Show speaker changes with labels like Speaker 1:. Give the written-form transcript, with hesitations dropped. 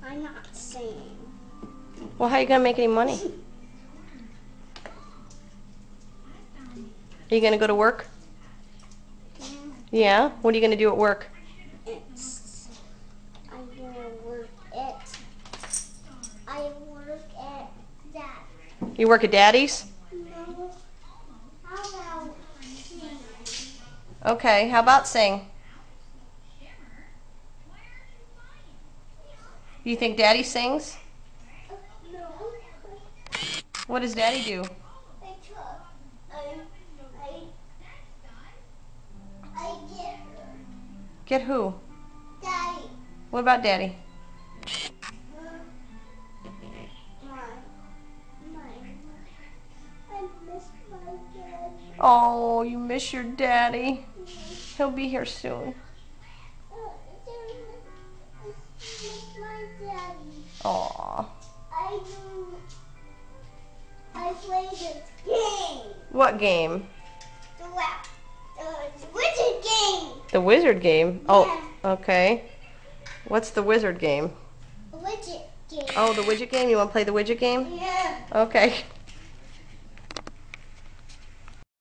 Speaker 1: I'm not singing.
Speaker 2: Well, how are you going to make any money? Are you going to go to work? Yeah? What are you going to do at work?
Speaker 1: I'm going to work at that.
Speaker 2: You work at Daddy's?
Speaker 1: No. How about sing?
Speaker 2: Okay, how about sing? Do you think Daddy sings?
Speaker 1: No.
Speaker 2: What does Daddy do?
Speaker 1: I get her.
Speaker 2: Get who?
Speaker 1: Daddy.
Speaker 2: What about Daddy?
Speaker 1: I miss my daddy.
Speaker 2: Oh, you miss your daddy. He'll be here soon.
Speaker 1: I miss my daddy.
Speaker 2: Aw.
Speaker 1: I play this game.
Speaker 2: What game?
Speaker 1: The wizard game.
Speaker 2: The wizard game? Oh,
Speaker 1: Yeah.
Speaker 2: okay. What's the wizard game?
Speaker 1: The widget game.
Speaker 2: Oh, the widget game? You want to play the widget game?
Speaker 1: Yeah.
Speaker 2: Okay.